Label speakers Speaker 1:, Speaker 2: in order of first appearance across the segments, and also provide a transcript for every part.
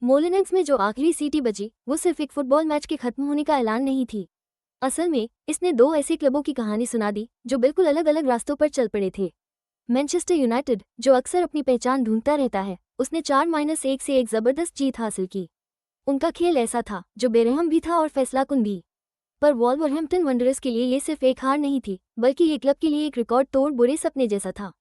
Speaker 1: Molyneux में जो आखिरी सीटी बची वो सिर्फ एक फुटबॉल मैच के खत्म होने का ऐलान नहीं थी। असल में इसने दो ऐसे क्लबों की कहानी सुना दी जो बिल्कुल अलग अलग रास्तों पर चल पड़े थे। मैनचेस्टर यूनाइटेड, जो अक्सर अपनी पहचान ढूंढता रहता है, उसने 4-1 से एक जबरदस्त जीत हासिल की। उनका खेल ऐसा था जो बेरहम भी था और फैसलाकुन भी। पर वॉल्वरहैम्पटन वंडरर्स के लिए ये सिर्फ एक हार नहीं थी, बल्कि ये क्लब के लिए एक रिकॉर्ड तोड़ बुरे सपने जैसा था।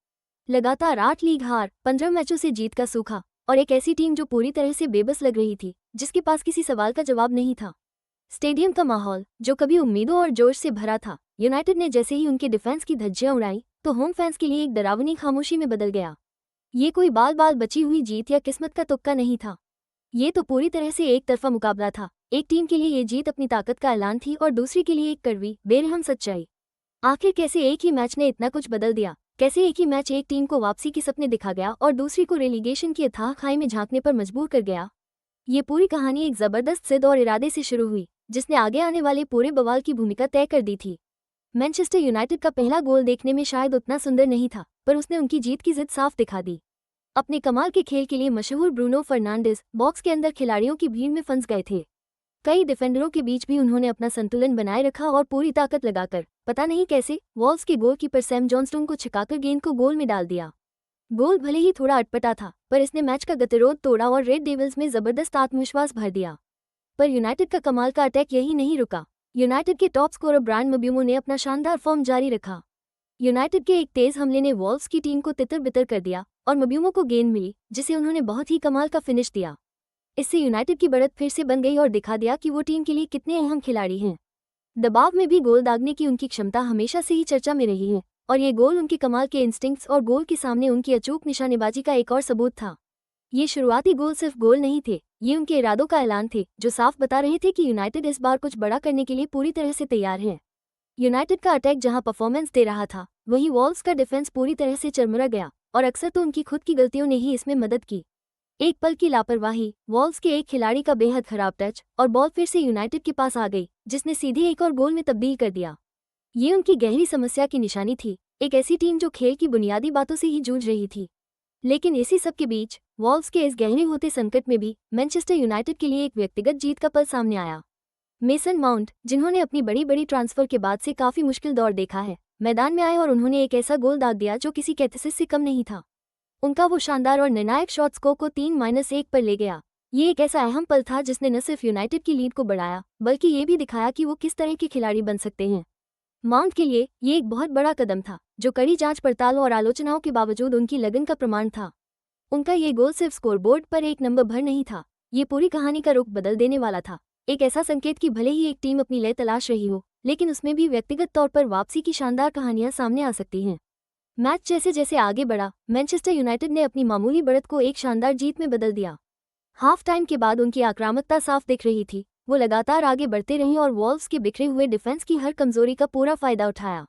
Speaker 1: लगातार 8 लीग हार, 15 मैचों से जीत का सूखा, और एक ऐसी टीम जो पूरी तरह से बेबस लग रही थी, जिसके पास किसी सवाल का जवाब नहीं था। स्टेडियम का माहौल, जो कभी उम्मीदों और जोश से भरा था, यूनाइटेड ने जैसे ही उनके डिफेंस की धज्जियां उड़ाई तो होम फैंस के लिए एक डरावनी खामोशी में बदल गया। ये कोई बाल बाल बची हुई जीत या किस्मत का तुक्का नहीं था। ये तो पूरी तरह से एक तरफा मुकाबला था। एक टीम के लिए ये जीत अपनी ताकत का ऐलान थी और दूसरी के लिए एक कड़वी, बेरहम सच्चाई। आखिर कैसे एक ही मैच ने इतना कुछ बदल दिया? कैसे एक ही मैच एक टीम को वापसी के सपने दिखा गया और दूसरी को रेलीगेशन की अथाह खाई में झांकने पर मजबूर कर गया? ये पूरी कहानी एक जबरदस्त जिद और इरादे से शुरू हुई, जिसने आगे आने वाले पूरे बवाल की भूमिका तय कर दी थी। मैनचेस्टर यूनाइटेड का पहला गोल देखने में शायद उतना सुंदर नहीं था, पर उसने उनकी जीत की जिद साफ दिखा दी। अपने कमाल के खेल के लिए मशहूर ब्रूनो फर्नांडिस बॉक्स के अंदर खिलाड़ियों की भीड़ में फंस गए थे। कई डिफेंडरों के बीच भी उन्होंने अपना संतुलन बनाए रखा और पूरी ताकत लगाकर, पता नहीं कैसे, वॉल्व्स के गोलकीपर सैम जॉनस्टोन को छिकाकर गेंद को गोल में डाल दिया। गोल भले ही थोड़ा अटपटा था, पर इसने मैच का गतिरोध तोड़ा और रेड डेविल्स में जबरदस्त आत्मविश्वास भर दिया। पर यूनाइटेड का कमाल का अटैक यही नहीं रुका। यूनाइटेड के टॉप स्कोरर ब्रायन म्ब्यूमो ने अपना शानदार फॉर्म जारी रखा। यूनाइटेड के एक तेज हमले ने वॉल्व्स की टीम को तितर-बितर कर दिया और म्ब्यूमो को गेंद मिली, जिसे उन्होंने बहुत ही कमाल का फिनिश दिया। इससे यूनाइटेड की बढ़त फिर से बन गई और दिखा दिया कि वो टीम के लिए कितने अहम खिलाड़ी हैं। दबाव में भी गोल दागने की उनकी क्षमता हमेशा से ही चर्चा में रही है, और ये गोल उनके कमाल के इंस्टिंक्ट्स और गोल के सामने उनकी अचूक निशानेबाजी का एक और सबूत था। ये शुरुआती गोल सिर्फ गोल नहीं थे, ये उनके इरादों का ऐलान थे, जो साफ बता रहे थे कि यूनाइटेड इस बार कुछ बड़ा करने के लिए पूरी तरह से तैयार है। यूनाइटेड का अटैक जहां परफॉर्मेंस दे रहा था, वहीं वॉल्व्स का डिफेंस पूरी तरह से चरमरा गया, और अक्सर तो उनकी खुद की गलतियों ने ही इसमें मदद की। एक पल की लापरवाही, वॉल्व्स के एक खिलाड़ी का बेहद खराब टच, और बॉल फिर से यूनाइटेड के पास आ गई, जिसने सीधे एक और गोल में तब्दील कर दिया। ये उनकी गहरी समस्या की निशानी थी, एक ऐसी टीम जो खेल की बुनियादी बातों से ही जूझ रही थी। लेकिन इसी सब के बीच, वॉल्व्स के इस गहरे होते संकट में भी मैनचेस्टर यूनाइटेड के लिए एक व्यक्तिगत जीत का पल सामने आया। मेसन माउंट, जिन्होंने अपनी बड़ी बड़ी ट्रांसफर के बाद से काफी मुश्किल दौर देखा है, मैदान में आए और उन्होंने एक ऐसा गोल दाग दिया जो किसी कैथेसिस से कम नहीं था। उनका वो शानदार और निर्णायक शॉट स्कोर को 3-1 पर ले गया। ये एक ऐसा अहम पल था जिसने न सिर्फ यूनाइटेड की लीड को बढ़ाया, बल्कि ये भी दिखाया कि वो किस तरह के खिलाड़ी बन सकते हैं। माउंट के लिए ये एक बहुत बड़ा कदम था, जो कड़ी जांच पड़ताल और आलोचनाओं के बावजूद उनकी लगन का प्रमाण था। उनका ये गोल सिर्फ स्कोरबोर्ड पर एक नंबर भर नहीं था, ये पूरी कहानी का रुख बदल देने वाला था। एक ऐसा संकेत कि भले ही एक टीम अपनी लय तलाश रही हो, लेकिन उसमें भी व्यक्तिगत तौर पर वापसी की शानदार कहानियां सामने आ सकती हैं। मैच जैसे जैसे आगे बढ़ा, मैनचेस्टर यूनाइटेड ने अपनी मामूली बढ़त को एक शानदार जीत में बदल दिया। हाफ टाइम के बाद उनकी आक्रामकता साफ दिख रही थी, वो लगातार आगे बढ़ते रहे और वॉल्व्स के बिखरे हुए डिफेंस की हर कमजोरी का पूरा फायदा उठाया।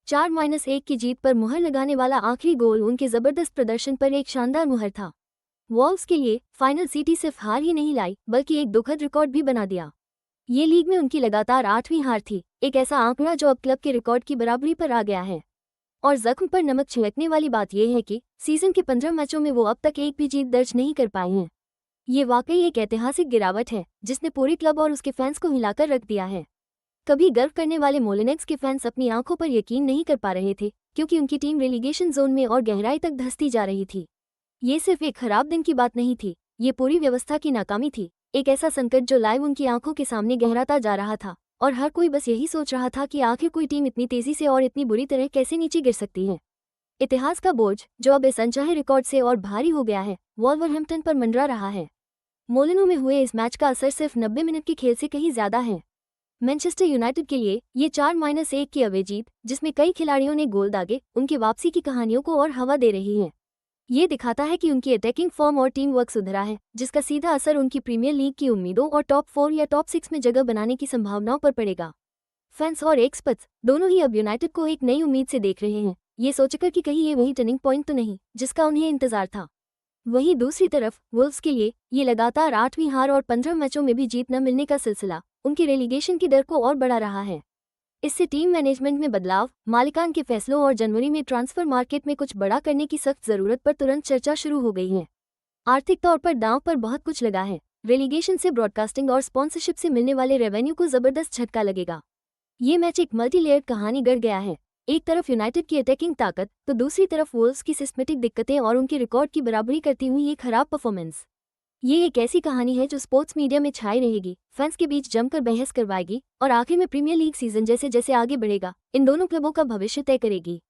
Speaker 1: 4-1 की जीत पर मुहर लगाने वाला आखिरी गोल उनके जबरदस्त प्रदर्शन पर एक शानदार मुहर था। वॉल्व्स के लिए फाइनल सीटी सिर्फ हार ही नहीं लाई, बल्कि एक दुखद रिकॉर्ड भी बना दिया। ये लीग में उनकी लगातार 8वीं हार थी, एक ऐसा आंकड़ा जो अब क्लब के रिकॉर्ड की बराबरी पर आ गया है। और जख्म पर नमक छिड़कने वाली बात यह है कि सीजन के 15 मैचों में वो अब तक एक भी जीत दर्ज नहीं कर पाए हैं। ये वाकई एक ऐतिहासिक गिरावट है, जिसने पूरे क्लब और उसके फैंस को हिलाकर रख दिया है। कभी गर्व करने वाले मोलिनेक्स के फैंस अपनी आंखों पर यकीन नहीं कर पा रहे थे, क्योंकि उनकी टीम रेलीगेशन जोन में और गहराई तक धंसती जा रही थी। ये सिर्फ एक खराब दिन की बात नहीं थी, ये पूरी व्यवस्था की नाकामी थी। एक ऐसा संकट जो लाइव उनकी आंखों के सामने गहराता जा रहा था, और हर कोई बस यही सोच रहा था कि आखिर कोई टीम इतनी तेजी से और इतनी बुरी तरह कैसे नीचे गिर सकती है। इतिहास का बोझ, जो अब इस अनचाहे रिकॉर्ड से और भारी हो गया है, वॉल्वरहैम्पटन पर मंडरा रहा है। मोलिनो में हुए इस मैच का असर सिर्फ 90 मिनट के खेल से कहीं ज्यादा है। मैनचेस्टर यूनाइटेड के लिए ये 4-1 की अवे जीत, जिसमें कई खिलाड़ियों ने गोल दागे, उनके वापसी की कहानियों को और हवा दे रही है। ये दिखाता है कि उनकी अटैकिंग फॉर्म और टीम वर्क सुधरा है, जिसका सीधा असर उनकी प्रीमियर लीग की उम्मीदों और टॉप 4 या टॉप 6 में जगह बनाने की संभावनाओं पर पड़ेगा। फैंस और एक्सपर्ट्स दोनों ही अब यूनाइटेड को एक नई उम्मीद से देख रहे हैं, ये सोचकर कि कहीं ये वही टर्निंग पॉइंट तो नहीं जिसका उन्हें इंतजार था। वहीं दूसरी तरफ वुल्व्स के लिए ये लगातार 8वीं हार और 15 मैचों में भी जीत न मिलने का सिलसिला उनकी रेलीगेशन की डर को और बढ़ा रहा है। इससे टीम मैनेजमेंट में बदलाव, मालिकान के फैसलों और जनवरी में ट्रांसफर मार्केट में कुछ बड़ा करने की सख्त जरूरत पर तुरंत चर्चा शुरू हो गई है। आर्थिक तौर पर दांव पर बहुत कुछ लगा है, रेलीगेशन से ब्रॉडकास्टिंग और स्पॉन्सरशिप से मिलने वाले रेवेन्यू को जबरदस्त झटका लगेगा। ये मैच एक मल्टी लेयर्ड कहानी गढ़ गया है। एक तरफ यूनाइटेड की अटैकिंग ताकत तो दूसरी तरफ वुल्व्स की सिस्टमेटिक दिक्कतें और उनके रिकॉर्ड की बराबरी करती हुई ये खराब परफॉर्मेंस। ये एक ऐसी कहानी है जो स्पोर्ट्स मीडिया में छाई रहेगी, फैंस के बीच जमकर बहस करवाएगी और आखिर में प्रीमियर लीग सीजन जैसे जैसे आगे बढ़ेगा इन दोनों क्लबों का भविष्य तय करेगी।